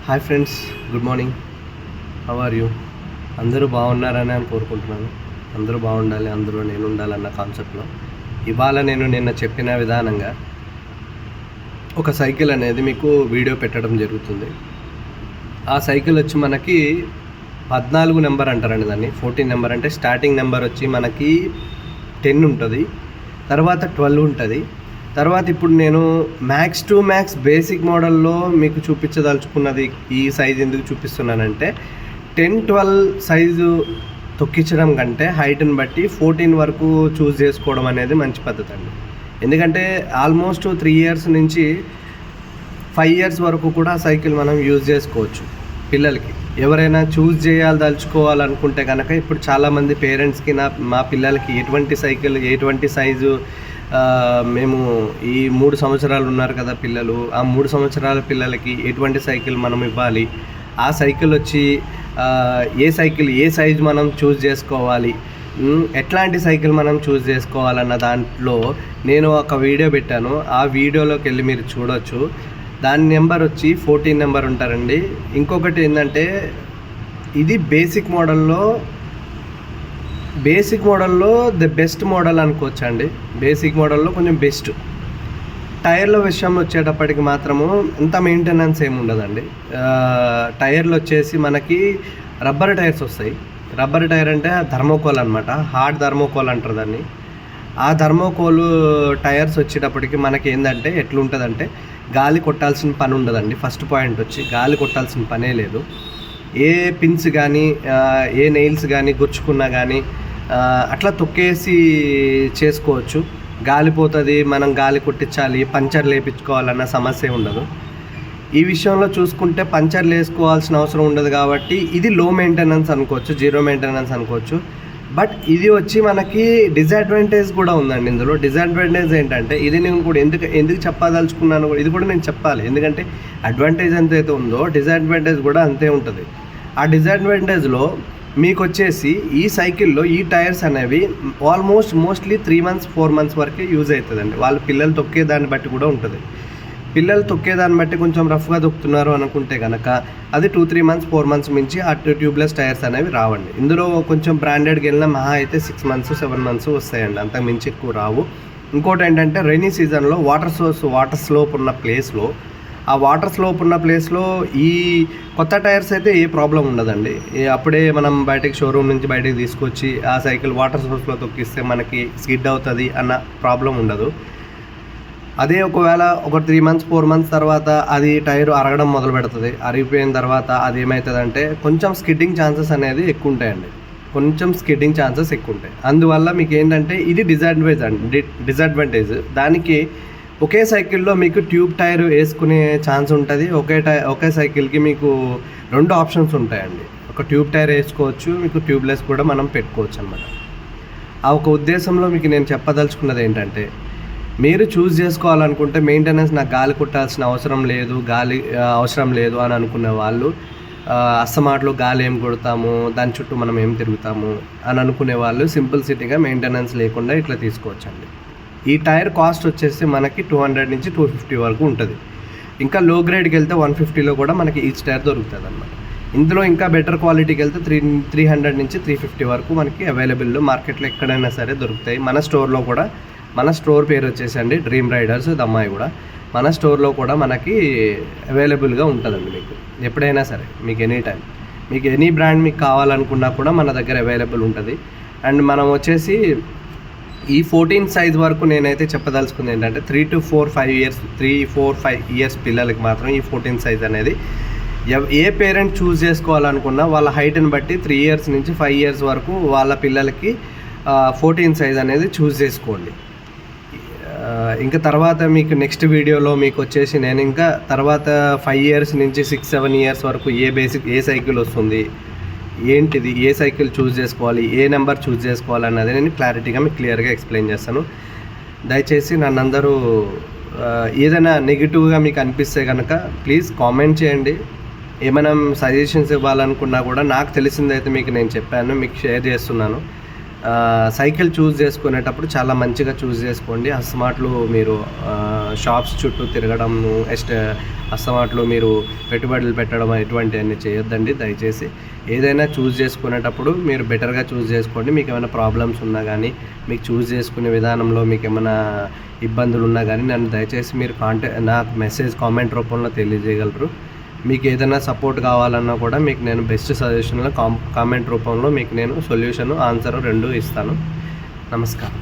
Hi friends, good morning. How are you? అందరూ బాగున్నారని కోరుకుంటున్నాను. అందరూ బాగుండాలి, అందరూ నేను ఉండాలన్న కాన్సెప్ట్లో ఇవాళ నేను నిన్న చెప్పిన విధానంగా ఒక సైకిల్ అనేది మీకు వీడియో పెట్టడం జరుగుతుంది. ఆ సైకిల్ వచ్చి మనకి 14 నెంబర్ అంటారండి దాన్ని. 14 నెంబర్ అంటే స్టార్టింగ్ నెంబర్ వచ్చి మనకి 10 ఉంటుంది, తర్వాత 12 ఉంటుంది. తర్వాత ఇప్పుడు నేను మ్యాక్స్ టు మ్యాక్స్ బేసిక్ మోడల్లో మీకు చూపించదలుచుకున్నది. ఈ సైజు ఎందుకు చూపిస్తున్నానంటే 10-12 సైజు తొక్కించడం కంటే హైట్ని బట్టి 14 వరకు చూస్ చేసుకోవడం అనేది మంచి పద్ధతి అండి. ఎందుకంటే ఆల్మోస్ట్ 3 ఇయర్స్ నుంచి 5 ఇయర్స్ వరకు కూడా సైకిల్ మనం యూజ్ చేసుకోవచ్చు. పిల్లలకి ఎవరైనా చూస్ చేయాలదలుచుకోవాలనుకుంటే కనుక ఇప్పుడు చాలామంది పేరెంట్స్కి మా పిల్లలకి ఎటువంటి సైకిల్, ఎటువంటి సైజు, మేము ఈ 3 సంవత్సరాలు ఉన్నారు కదా పిల్లలు, ఆ 3 సంవత్సరాల పిల్లలకి ఎటువంటి సైకిల్ మనం ఇవ్వాలి, ఆ సైకిల్ వచ్చి ఏ సైజు మనం చూస్ చేసుకోవాలి, ఎట్లాంటి సైకిల్ మనం చూస్ చేసుకోవాలన్న దాంట్లో నేను ఒక వీడియో పెట్టాను. ఆ వీడియోలోకి వెళ్ళి మీరు చూడొచ్చు. దాని నెంబర్ వచ్చి 14 నెంబర్ ఉంటారండి. ఇంకొకటి ఏంటంటే ఇది బేసిక్ మోడల్లో ది బెస్ట్ మోడల్ అనుకోవచ్చు అండి. బేసిక్ మోడల్లో కొంచెం బెస్ట్. టైర్ల విషయం వచ్చేటప్పటికి మాత్రము ఇంత మెయింటెనెన్స్ ఏమి ఉండదండి. టైర్లు వచ్చేసి మనకి రబ్బర్ టైర్స్ వస్తాయి. రబ్బర్ టైర్ అంటే థర్మోకోల్ అనమాట, హార్డ్ థర్మోకోల్ అంటారు దాన్ని. ఆ థర్మోకోల్ టైర్స్ వచ్చేటప్పటికి మనకి ఏంటంటే ఎట్లుంటుందంటే గాలి కొట్టాల్సిన పని ఉండదండి. ఫస్ట్ పాయింట్ వచ్చి గాలి కొట్టాల్సిన పనే లేదు. ఏ పిన్స్ కానీ ఏ నెయిల్స్ కానీ గుచ్చుకున్నా కానీ అట్లా తొక్కేసి చేసుకోవచ్చు. గాలిపోతుంది, మనం గాలి కొట్టించాలి, పంచర్ లేపించుకోవాలన్న సమస్య ఉండదు. ఈ విషయంలో చూసుకుంటే పంచర్లు వేసుకోవాల్సిన అవసరం ఉండదు కాబట్టి ఇది లో మెయింటెనెన్స్ అనుకోవచ్చు, జీరో మెయింటెనెన్స్ అనుకోవచ్చు. బట్ ఇది వచ్చి మనకి డిసడ్వాంటేజ్ కూడా ఉందండి. ఇందులో డిసడ్వాంటేజ్ ఏంటంటే ఇది నేను కూడా ఎందుకు చెప్పదలుచుకున్నాను, ఇది కూడా నేను చెప్పాలి. ఎందుకంటే అడ్వాంటేజ్ ఎంతైతే ఉందో డిసడ్వాంటేజ్ కూడా అంతే ఉంటుంది. ఆ డిసడ్వాంటేజ్లో మీకు వచ్చేసి ఈ సైకిల్లో ఈ టైర్స్ అనేవి మోస్ట్లీ 3 months 4 months వరకే యూజ్ అవుతుందండి. వాళ్ళు పిల్లలు తొక్కే దాన్ని బట్టి కూడా ఉంటుంది. పిల్లలు తొక్కేదాన్ని బట్టి కొంచెం రఫ్గా తొక్కుతున్నారు అనుకుంటే కనుక అది 2-3 months 4 months మించి ఆ ట్యూబ్లెస్ టైర్స్ అనేవి రావండి. ఇందులో కొంచెం బ్రాండెడ్కి వెళ్ళిన మహా అయితే 6 months 7 months వస్తాయండి, అంతకు మించి ఎక్కువ రావు. ఇంకోటి ఏంటంటే రైనీ సీజన్లో వాటర్ స్లోప్ ఉన్న ప్లేస్లో ఈ కొత్త టైర్స్ అయితే ఏ ప్రాబ్లం ఉండదండి. అప్పుడే మనం షోరూమ్ నుంచి బయటకు తీసుకొచ్చి ఆ సైకిల్ వాటర్ సోర్స్లో తొక్కిస్తే మనకి స్కిడ్ అవుతుంది అన్న ప్రాబ్లం ఉండదు. అదే ఒకవేళ ఒక 3 months 4 months తర్వాత అది టైర్ అరగడం మొదలు పెడుతుంది. అరిగిపోయిన తర్వాత అది ఏమవుతుందంటే కొంచెం స్కిడ్డింగ్ ఛాన్సెస్ అనేది ఎక్కువ ఉంటాయండి. అందువల్ల మీకు ఏంటంటే ఇది డిసడ్వాంటేజ్. దానికి ఒకే సైకిల్లో మీకు ట్యూబ్ టైర్ వేసుకునే ఛాన్స్ ఉంటుంది. ఒకే సైకిల్కి మీకు 2 ఆప్షన్స్ ఉంటాయండి. ఒక ట్యూబ్ టైర్ వేసుకోవచ్చు, మీకు ట్యూబ్లెస్ కూడా మనం పెట్టుకోవచ్చు అనమాట. ఆ ఒక ఉద్దేశంలో మీకు నేను చెప్పదలుచుకున్నది ఏంటంటే మీరు చూస్ చేసుకోవాలనుకుంటే మెయింటెనెన్స్ నాకు గాలి కొట్టాల్సిన అవసరం లేదు అని అనుకునే వాళ్ళు, అస్తమాట్లో గాలి ఏం కొడతాము, దాని చుట్టూ మనం ఏం తిరుగుతాము అని అనుకునే వాళ్ళు సింప్లిసిటీగా మెయింటెనెన్స్ లేకుండా ఇట్లా తీసుకోవచ్చండి. ఈ టైర్ కాస్ట్ వచ్చేసి మనకి 200 నుంచి 250 వరకు ఉంటుంది. ఇంకా లో గ్రేడ్కి వెళ్తే 150లో కూడా మనకి ఈచ్ టైర్ దొరుకుతుంది అనమాట. ఇందులో ఇంకా బెటర్ క్వాలిటీకి వెళ్తే 300 నుంచి 350 వరకు మనకి అవైలబుల్ మార్కెట్లో ఎక్కడైనా సరే దొరుకుతాయి. మన స్టోర్లో కూడా, మన స్టోర్ పేరు వచ్చేసి అండి డ్రీమ్ రైడర్స్ దమ్మాయి కూడా. మన స్టోర్లో కూడా మనకి అవైలబుల్గా ఉంటుందండి. మీకు ఎప్పుడైనా సరే మీకు ఎనీ టైం మీకు ఎనీ బ్రాండ్ మీకు కావాలనుకున్నా కూడా మన దగ్గర అవైలబుల్ ఉంటుంది. అండ్ మనం వచ్చేసి ఈ 14 సైజ్ వరకు నేనైతే చెప్పదలుచుకుంది ఏంటంటే 3 to 5 ఇయర్స్ పిల్లలకి మాత్రం ఈ 14 సైజ్ అనేది ఏ పేరెంట్ చూస్ చేసుకోవాలనుకున్నా వాళ్ళ హైట్ని బట్టి 3 years నుంచి 5 years వరకు వాళ్ళ పిల్లలకి 14 సైజ్ అనేది చూస్ చేసుకోండి. ఇంకా తర్వాత మీకు నెక్స్ట్ వీడియోలో మీకు వచ్చేసి నేను ఇంకా తర్వాత 5 years నుంచి 6-7 years వరకు ఏ సైకిల్ వస్తుంది, ఏంటిది, ఏ సైకిల్ చూస్ చేసుకోవాలి, ఏ నెంబర్ చూస్ చేసుకోవాలి అన్నది నేను క్లారిటీగా మీకు క్లియర్గా ఎక్స్ప్లెయిన్ చేస్తాను. దయచేసి నన్ను అందరూ ఏదైనా నెగిటివ్గా మీకు అనిపిస్తే కనుక ప్లీజ్ కామెంట్ చేయండి. ఏమైనా సజెషన్స్ ఇవ్వాలనుకున్నా కూడా నాకు తెలిసిందైతే మీకు నేను చెప్పాను, మీకు షేర్ చేస్తున్నాను. సైకిల్ చూస్ చేసుకునేటప్పుడు చాలా మంచిగా చూస్ చేసుకోండి. అస్మార్ట్లు మీరు షాప్స్ చుట్టూ తిరగడం, అస్తమాట్లు మీరు పెట్టుబడులు పెట్టడం ఇటువంటివన్నీ చేయొద్దండి దయచేసి. ఏదైనా చూస్ చేసుకునేటప్పుడు మీరు బెటర్గా చూస్ చేసుకోండి. మీకు ఏమైనా ప్రాబ్లమ్స్ ఉన్నా కానీ, మీకు చూస్ చేసుకునే విధానంలో మీకు ఏమైనా ఇబ్బందులు ఉన్నా కానీ నన్ను దయచేసి మీరు నాకు మెసేజ్ కామెంట్ రూపంలో తెలియజేయగలరు. మీకు ఏదైనా సపోర్ట్ కావాలన్నా కూడా మీకు నేను బెస్ట్ సజెషన్లో కామెంట్ రూపంలో మీకు నేను సొల్యూషన్, ఆన్సర్ 2 ఇస్తాను. నమస్కారం.